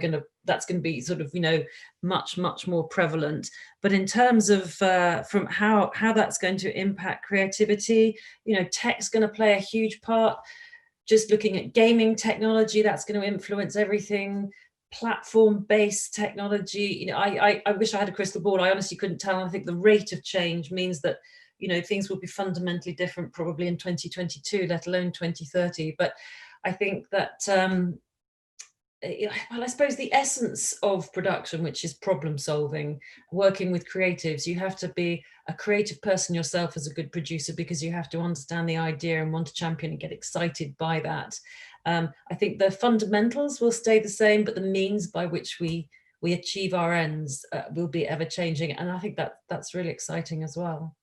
that's going to be sort of, much more prevalent. But in terms of from how that's going to impact creativity, tech's going to play a huge part. Just looking at gaming technology, that's going to influence everything. Platform-based technology, I wish I had a crystal ball. I honestly couldn't tell. I think the rate of change means that things will be fundamentally different probably in 2022, let alone 2030. But I think that well, I suppose the essence of production, which is problem solving, working with creatives, you have to be a creative person yourself as a good producer, because you have to understand the idea and want to champion and get excited by that. I think the fundamentals will stay the same, but the means by which we achieve our ends will be ever changing. And I think that's really exciting as well.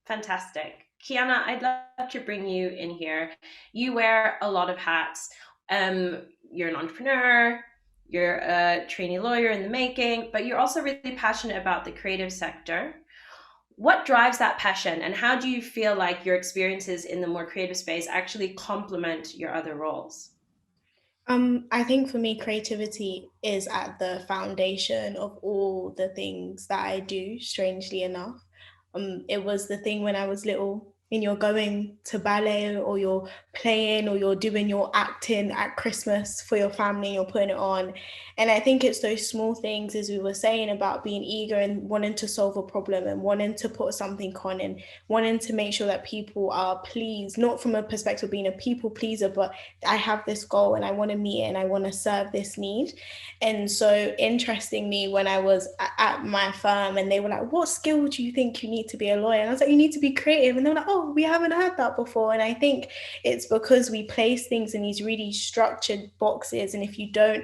Fantastic. Kiana, I'd love to bring you in here. You wear a lot of hats. You're an entrepreneur, you're a trainee lawyer in the making, but you're also really passionate about the creative sector. What drives that passion, and how do you feel like your experiences in the more creative space actually complement your other roles? I think for me, creativity is at the foundation of all the things that I do, strangely enough. It was the thing when I was little, and you're going to ballet, or you're playing, or you're doing your acting at Christmas for your family, you're putting it on. And I think it's those small things, as we were saying, about being eager and wanting to solve a problem and wanting to put something on and wanting to make sure that people are pleased, not from a perspective of being a people pleaser, but I have this goal and I want to meet it and I want to serve this need. And so interestingly, when I was at my firm and they were like, what skill do you think you need to be a lawyer? And I was like, you need to be creative. And they were like, oh, we haven't heard that before. And I think it's because we place things in these really structured boxes. And if you do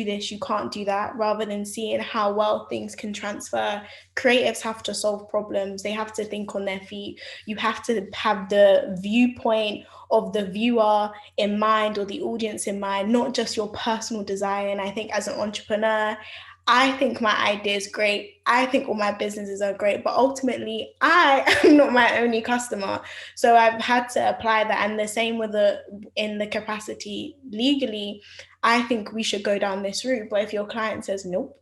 this, you can't do that, rather than seeing how well things can transfer. Creatives have to solve problems. They have to think on their feet. You have to have the viewpoint of the viewer in mind, or the audience in mind, not just your personal desire. And I think as an entrepreneur, I think my idea is great. I think all my businesses are great, but ultimately I am not my only customer. So I've had to apply that. And the same with in the capacity legally, I think we should go down this route. But if your client says nope,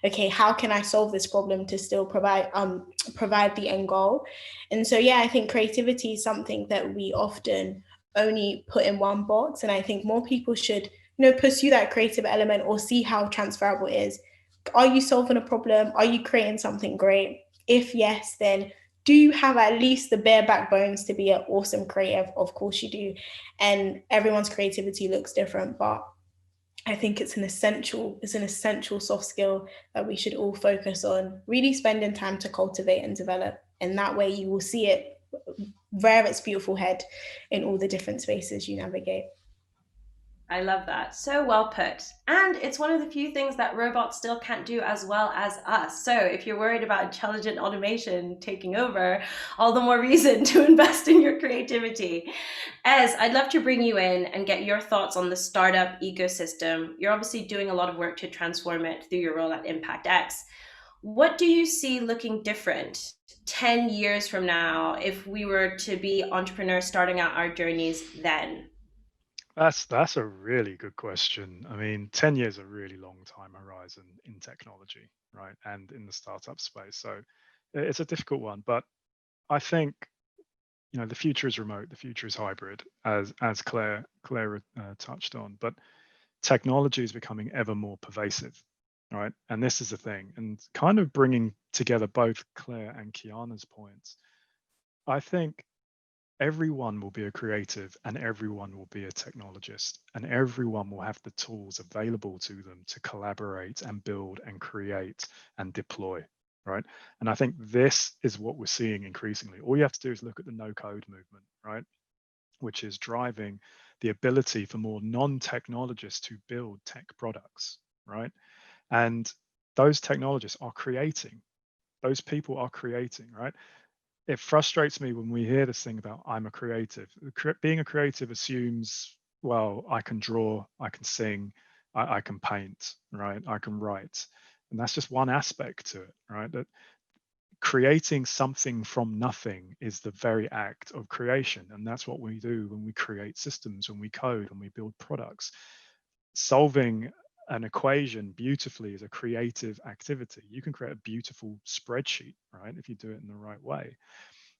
okay, how can I solve this problem to still provide the end goal? And so, yeah, I think creativity is something that we often only put in one box. And I think more people should, pursue that creative element or see how transferable it is. Are you solving a problem? Are you creating something great? If yes, then do you have at least the bare backbones to be an awesome creative? Of course you do. And everyone's creativity looks different, but I think it's an essential soft skill that we should all focus on, really spending time to cultivate and develop. And that way you will see it rear its beautiful head in all the different spaces you navigate. I love that. So well put. And it's one of the few things that robots still can't do as well as us. So if you're worried about intelligent automation taking over, all the more reason to invest in your creativity. Ez, I'd love to bring you in and get your thoughts on the startup ecosystem. You're obviously doing a lot of work to transform it through your role at ImpactX. What do you see looking different 10 years from now if we were to be entrepreneurs starting out our journeys then? That's a really good question. I mean, 10 years is a really long time horizon in technology, right? And in the startup space. So it's a difficult one, but I think, the future is remote, the future is hybrid, as Claire touched on, but technology is becoming ever more pervasive, right? And this is the thing, and kind of bringing together both Claire and Kiana's points. I think everyone will be a creative and everyone will be a technologist and everyone will have the tools available to them to collaborate and build and create and deploy, right? And I think this is what we're seeing increasingly. All you have to do is look at the no code movement, right, which is driving the ability for more non-technologists to build tech products, right? And those technologists are creating, those people are creating, right? It frustrates me when we hear this thing about I'm a creative. Being a creative assumes, well, I can draw, I can sing, I can paint, right? I can write. And that's just one aspect to it, right? That creating something from nothing is the very act of creation. And that's what we do when we create systems, when we code, when we build products. Solving an equation beautifully is a creative activity. You can create a beautiful spreadsheet, right? If you do it in the right way.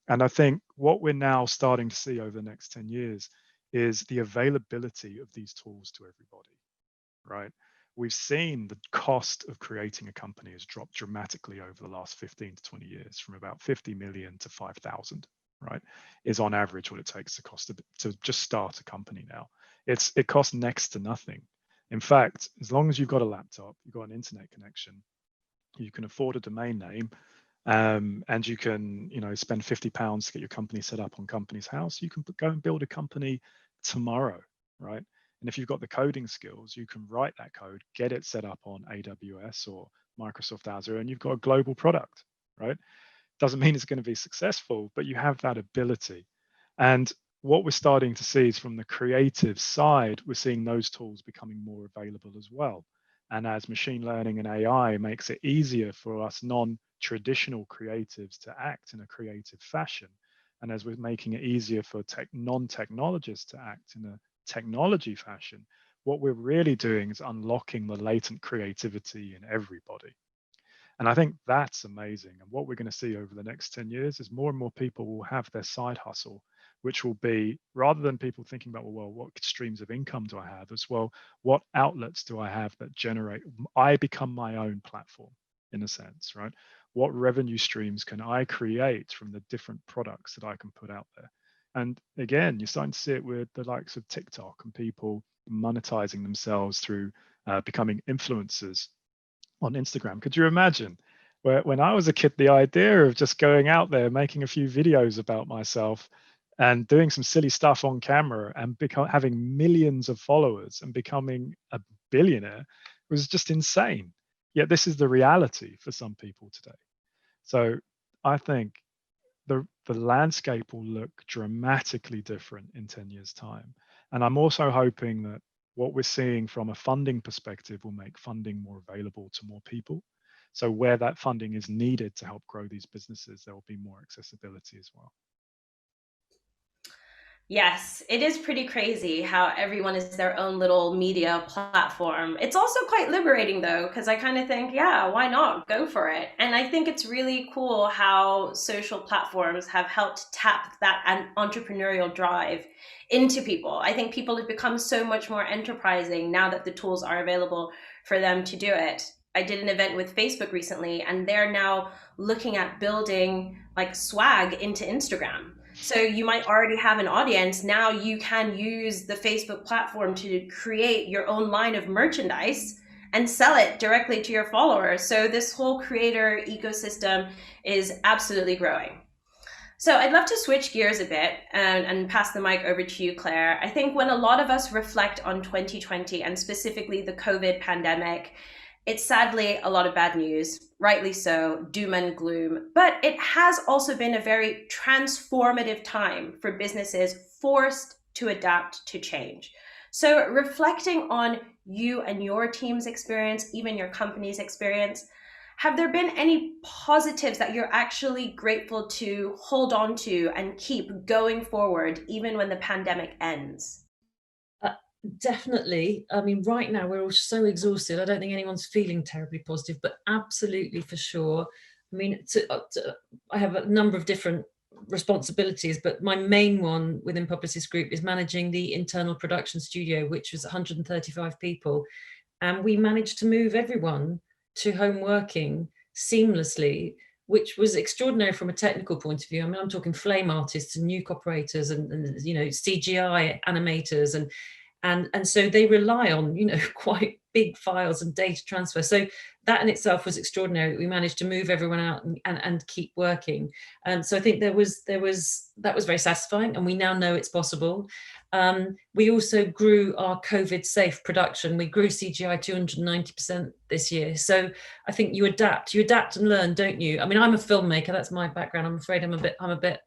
And I think what we're now starting to see over the next 10 years is the availability of these tools to everybody, right? We've seen the cost of creating a company has dropped dramatically over the last 15 to 20 years from about 50 million to 5,000, right? Is on average what it takes to just start a company now. It costs next to nothing. In fact, as long as you've got a laptop, you've got an internet connection, you can afford a domain name, and you can, spend £50 to get your company set up on Companies House. You can go and build a company tomorrow, right? And if you've got the coding skills, you can write that code, get it set up on AWS or Microsoft Azure, and you've got a global product, right? Doesn't mean it's going to be successful, but you have that ability. And what we're starting to see is from the creative side, we're seeing those tools becoming more available as well. And as machine learning and AI makes it easier for us non-traditional creatives to act in a creative fashion, and as we're making it easier for non-technologists to act in a technology fashion, what we're really doing is unlocking the latent creativity in everybody. And I think that's amazing. And what we're going to see over the next 10 years is more and more people will have their side hustle, which will be, rather than people thinking about, well, what streams of income do I have, as well, what outlets do I have that generate, I become my own platform in a sense, right? What revenue streams can I create from the different products that I can put out there? And again, you're starting to see it with the likes of TikTok and people monetizing themselves through becoming influencers on Instagram. Could you imagine when I was a kid, the idea of just going out there, making a few videos about myself and doing some silly stuff on camera and having millions of followers and becoming a billionaire was just insane. Yet this is the reality for some people today. So I think the landscape will look dramatically different in 10 years' time. And I'm also hoping that what we're seeing from a funding perspective will make funding more available to more people. So where that funding is needed to help grow these businesses, there will be more accessibility as well. Yes, it is pretty crazy how everyone is their own little media platform. It's also quite liberating though, because I kind of think, yeah, why not? Go for it. And I think it's really cool how social platforms have helped tap that entrepreneurial drive into people. I think people have become so much more enterprising now that the tools are available for them to do it. I did an event with Facebook recently, and they're now looking at building like swag into Instagram. So you might already have an audience. Now you can use the Facebook platform to create your own line of merchandise and sell it directly to your followers. So this whole creator ecosystem is absolutely growing. So I'd love to switch gears a bit and pass the mic over to you, Claire. I think when a lot of us reflect on 2020 and specifically the COVID pandemic, it's sadly a lot of bad news, rightly so, doom and gloom. But it has also been a very transformative time for businesses forced to adapt to change. So, reflecting on you and your team's experience, even your company's experience, have there been any positives that you're actually grateful to hold on to and keep going forward, even when the pandemic ends? Uh, Definitely. I mean, right now we're all so exhausted. I don't think anyone's feeling terribly positive, but absolutely for sure. I mean, I have a number of different responsibilities, but my main one within Publicis Group is managing the internal production studio, which was 135 people. And we managed to move everyone to home working seamlessly, which was extraordinary from a technical point of view. I mean, I'm talking flame artists and nuke operators and you know, CGI animators and so they rely on, you know, quite big files and data transfer. So that in itself was extraordinary. We managed to move everyone out and keep working. So I think that was very satisfying, and we now know it's possible. We also grew our COVID safe production. We grew CGI 290% this year. So I think you adapt and learn, don't you? I mean, I'm a filmmaker. That's my background. I'm afraid I'm a bit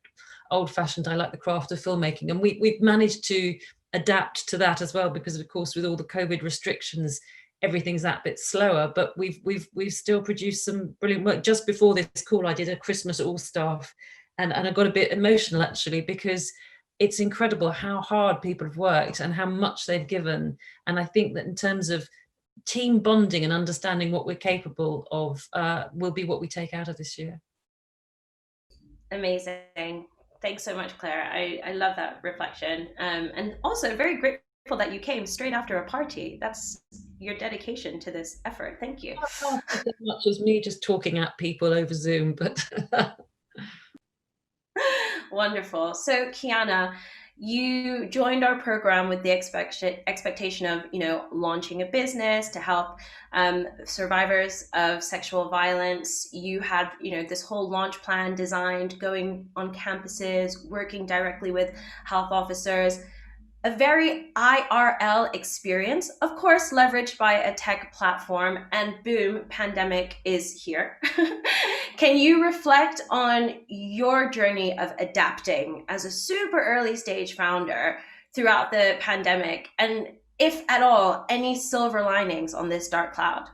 old fashioned. I like the craft of filmmaking, and we've managed to adapt to that as well, because of course with all the COVID restrictions, everything's that bit slower, but we've still produced some brilliant work. Just before this call, I did a Christmas all staff, and I got a bit emotional actually, because it's incredible how hard people have worked and how much they've given. And I think that in terms of team bonding and understanding what we're capable of, will be what we take out of this year. Amazing. Thanks so much, Claire. I love that reflection. And also very grateful that you came straight after a party. That's your dedication to this effort. Thank you. Not as much as me just talking at people over Zoom, but Wonderful. So, Kiana, you joined our program with the expectation of, launching a business to help survivors of sexual violence. You had, this whole launch plan designed, going on campuses, working directly with health officers, a very IRL experience, of course, leveraged by a tech platform, and boom, pandemic is here. Can you reflect on your journey of adapting as a super early stage founder throughout the pandemic? And if at all, any silver linings on this dark cloud?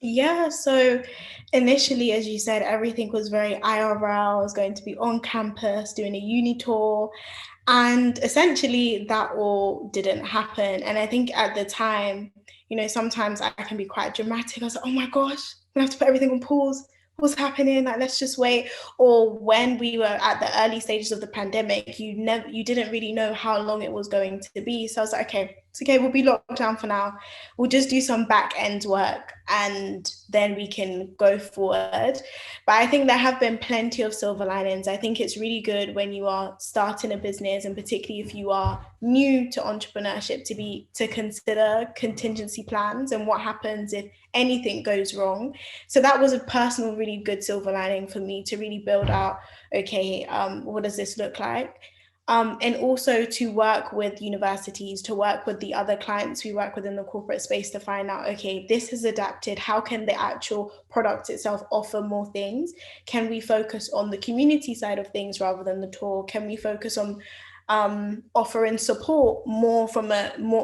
Yeah, so initially, as you said, everything was very IRL. I was going to be on campus doing a uni tour. And essentially, that all didn't happen. And I think at the time, sometimes I can be quite dramatic. I was like, oh my gosh, we have to put everything on pause. What's happening? Like, let's just wait. Or when we were at the early stages of the pandemic, you didn't really know how long it was going to be. So I was like, okay, it's okay. We'll be locked down for now. We'll just do some back end work and then we can go forward. But I think there have been plenty of silver linings. I think it's really good when you are starting a business, and particularly if you are new to entrepreneurship, to consider contingency plans and what happens if anything goes wrong. So that was a personal, really good silver lining for me, to really build out, okay, what does this look like? And also to work with universities, to work with the other clients we work with in the corporate space, to find out, okay, this has adapted. How can the actual product itself offer more things? Can we focus on the community side of things rather than the tour? Can we focus on offering support more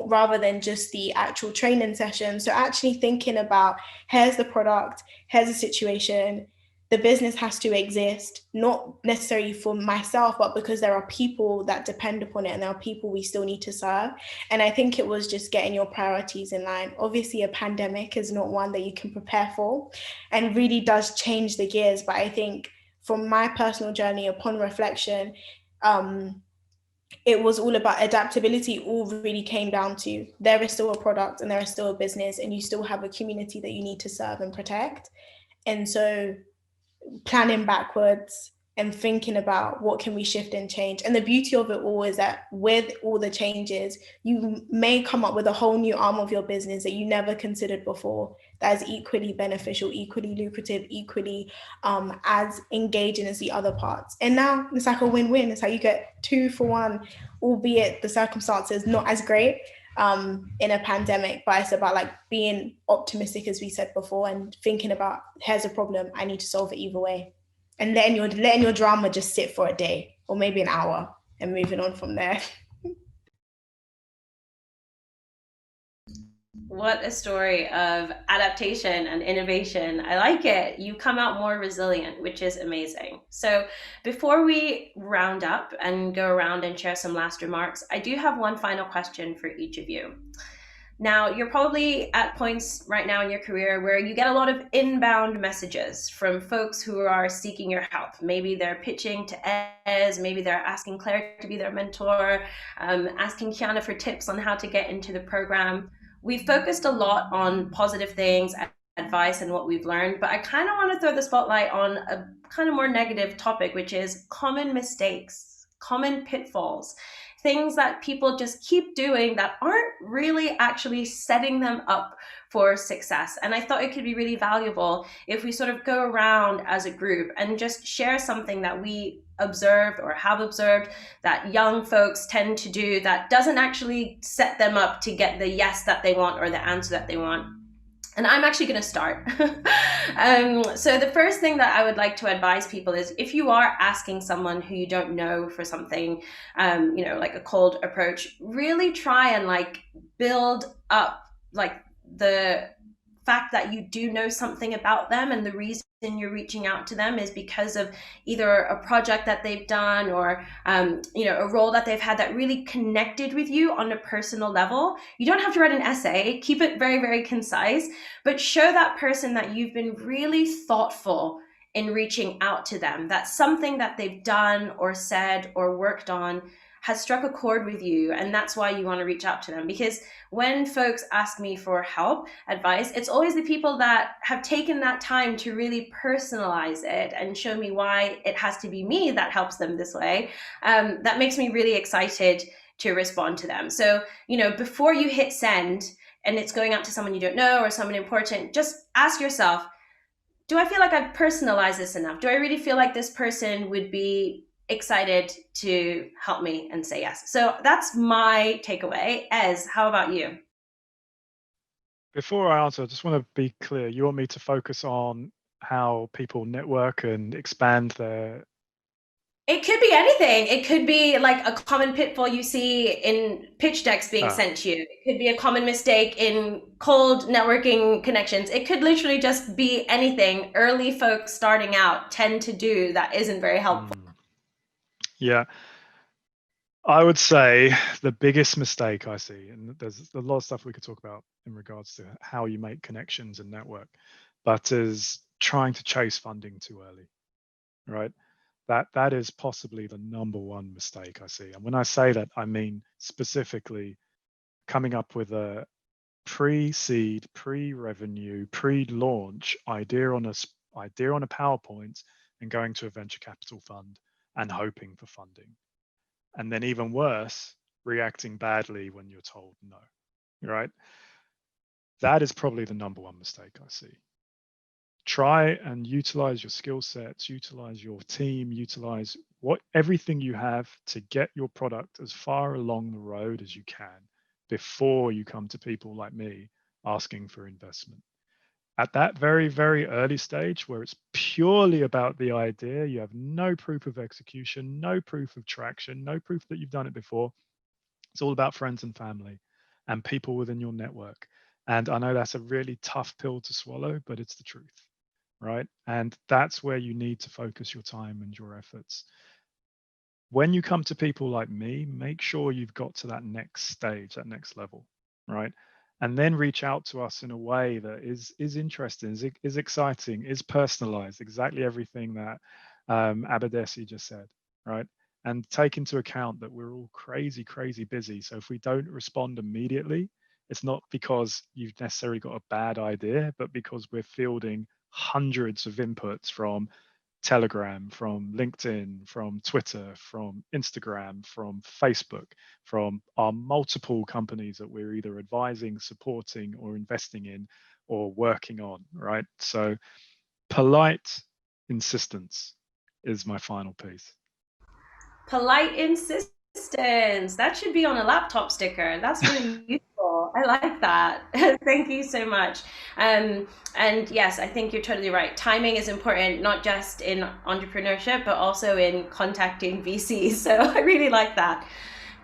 rather than just the actual training session? So actually thinking about, here's the product, here's the situation, the business has to exist, not necessarily for myself, but because there are people that depend upon it and there are people we still need to serve. And I think it was just getting your priorities in line. Obviously, a pandemic is not one that you can prepare for and really does change the gears. But I think from my personal journey, upon reflection, it was all about adaptability. All really came down to there is still a product and there is still a business and you still have a community that you need to serve and protect. And so planning backwards and thinking about what can we shift and change. And the beauty of it all is that with all the changes, you may come up with a whole new arm of your business that you never considered before that is equally beneficial, equally lucrative, equally as engaging as the other parts. And now it's like a win-win. It's like you get 2 for 1, albeit the circumstances not as great in a pandemic, but it's about like being optimistic, as we said before, and thinking about here's a problem, I need to solve it either way, and letting your drama just sit for a day or maybe an hour and moving on from there. What a story of adaptation and innovation. I like it. You come out more resilient, which is amazing. So before we round up and go around and share some last remarks, I do have one final question for each of you. Now, you're probably at points right now in your career where you get a lot of inbound messages from folks who are seeking your help. Maybe they're pitching to Ez, maybe they're asking Claire to be their mentor, asking Kiana for tips on how to get into the program. We've focused a lot on positive things, advice, and what we've learned, but I kind of want to throw the spotlight on a kind of more negative topic, which is common mistakes, common pitfalls, things that people just keep doing that aren't really actually setting them up for success. And I thought it could be really valuable if we sort of go around as a group and just share something that we observed or have observed that young folks tend to do that doesn't actually set them up to get the yes that they want or the answer that they want. And I'm actually going to start. So the first thing that I would like to advise people is if you are asking someone who you don't know for something, like a cold approach, really try and like build up like the fact that you do know something about them, and the reason you're reaching out to them is because of either a project that they've done or a role that they've had that really connected with you on a personal level. You don't have to write an essay, keep it very, very concise, but show that person that you've been really thoughtful in reaching out to them, that something that they've done or said or worked on has struck a chord with you, and that's why you want to reach out to them. Because when folks ask me for help, advice, it's always the people that have taken that time to really personalize it and show me why it has to be me that helps them this way. That makes me really excited to respond to them. So, before you hit send and it's going out to someone you don't know or someone important, just ask yourself, do I feel like I've personalized this enough? Do I really feel like this person would be excited to help me and say yes? So that's my takeaway. Ez, how about you? Before I answer, I just want to be clear. You want me to focus on how people network and expand their... It could be anything. It could be like a common pitfall you see in pitch decks being sent to you. It could be a common mistake in cold networking connections. It could literally just be anything early folks starting out tend to do that isn't very helpful. Yeah. I would say the biggest mistake I see, and there's a lot of stuff we could talk about in regards to how you make connections and network, but is trying to chase funding too early, right? That is possibly the number one mistake I see. And when I say that, I mean specifically coming up with a pre-seed, pre-revenue, pre-launch idea on a PowerPoint and going to a venture capital fund and hoping for funding. And then even worse, reacting badly when you're told no, right? That is probably the number one mistake I see. Try and utilize your skill sets, utilize your team, utilize everything you have to get your product as far along the road as you can before you come to people like me asking for investment. At that very, very early stage where it's purely about the idea, you have no proof of execution, no proof of traction, no proof that you've done it before. It's all about friends and family and people within your network. And I know that's a really tough pill to swallow, but it's the truth. right? And that's where you need to focus your time and your efforts. When you come to people like me, make sure you've got to that next stage, that next level, right? And then reach out to us in a way that is interesting, is exciting, is personalized, exactly everything that Abadesi just said, right? And take into account that we're all crazy, crazy busy. So if we don't respond immediately, it's not because you've necessarily got a bad idea, but because we're fielding hundreds of inputs from Telegram, from LinkedIn, from Twitter, from Instagram, from Facebook, from our multiple companies that we're either advising, supporting, or investing in, or working on, right? So polite insistence is my final piece. Polite insistence. That should be on a laptop sticker. That's really useful. I like that. Thank you so much. And yes, I think you're totally right. Timing is important, not just in entrepreneurship, but also in contacting VCs. So I really like that.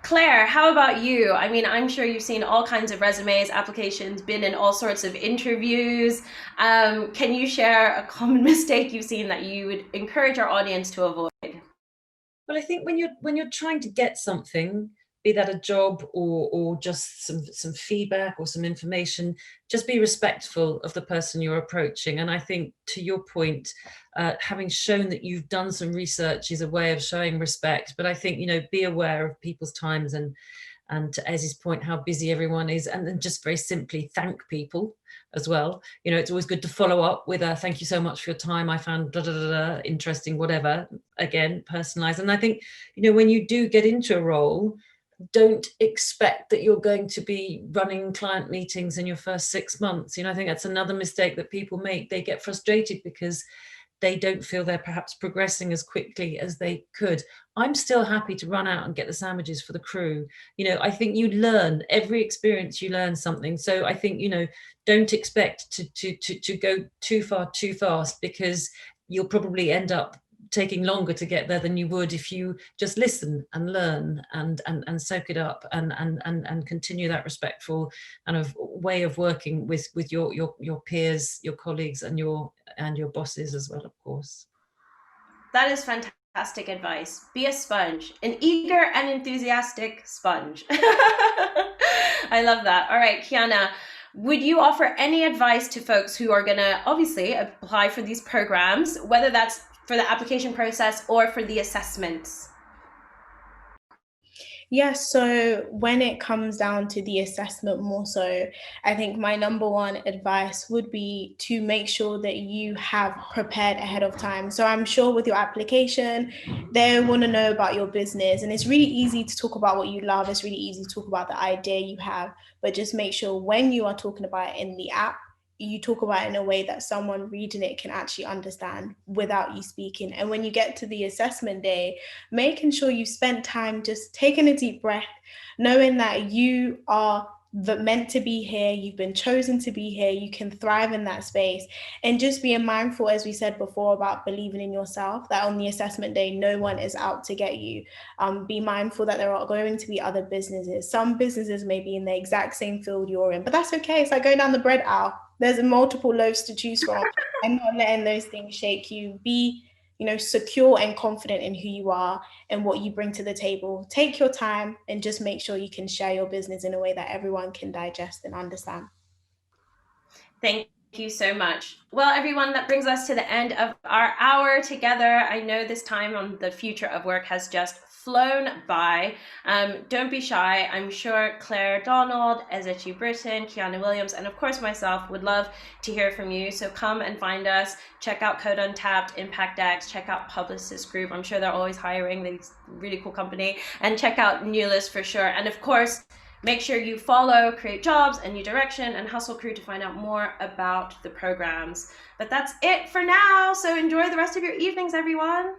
Claire, how about you? I mean, I'm sure you've seen all kinds of resumes, applications, been in all sorts of interviews. Can you share a common mistake you've seen that you would encourage our audience to avoid? Well, I think when you're trying to get something, be that a job or just some feedback or some information, just be respectful of the person you're approaching. And I think, to your point, having shown that you've done some research is a way of showing respect. But I think, be aware of people's times, and to Ez's point, how busy everyone is, and then just very simply thank people as well. It's always good to follow up with a thank you so much for your time. I found interesting, whatever, again, personalized. And I think, when you do get into a role, don't expect that you're going to be running client meetings in your first 6 months. I think that's another mistake that people make. They get frustrated because they don't feel they're perhaps progressing as quickly as they could. I'm still happy to run out and get the sandwiches for the crew. I think you learn, every experience you learn something. So I think, don't expect to go too far too fast, because you'll probably end up taking longer to get there than you would if you just listen and learn and soak it up and continue that respectful kind of way of working with your peers, your colleagues, and your bosses as well, of course. That is fantastic advice. Be a sponge, an eager and enthusiastic sponge. I love that. All right, Kiana, would you offer any advice to folks who are going to obviously apply for these programs, whether that's for the application process or for the assessments? Yes, so when it comes down to the assessment more so, I think my number one advice would be to make sure that you have prepared ahead of time. So I'm sure with your application, they want to know about your business, and it's really easy to talk about what you love. It's really easy to talk about the idea you have, but just make sure when you are talking about it in the app, you talk about it in a way that someone reading it can actually understand without you speaking. And when you get to the assessment day, making sure you spent time just taking a deep breath, knowing that you are meant to be here, you've been chosen to be here, you can thrive in that space, and just being mindful, as we said before, about believing in yourself, that on the assessment day, no one is out to get you. Be mindful that there are going to be other businesses. Some businesses may be in the exact same field you're in, but that's okay. It's like going down the bread aisle. There's multiple loaves to choose from, and not letting those things shake you. Be secure and confident in who you are and what you bring to the table. Take your time and just make sure you can share your business in a way that everyone can digest and understand. Thank you so much. Well, everyone, that brings us to the end of our hour together. I know this time on the future of work has just flown by. Don't be shy. I'm sure Claire Donald, Ezechi Britton, Kiana Williams, and of course myself would love to hear from you. So come and find us. Check out Code Untapped, Impact X, check out Publicist Group. I'm sure they're always hiring. They're a really cool company. And check out Newlist for sure. And of course, make sure you follow Create Jobs and New Direction and Hustle Crew to find out more about the programs. But that's it for now. So enjoy the rest of your evenings, everyone.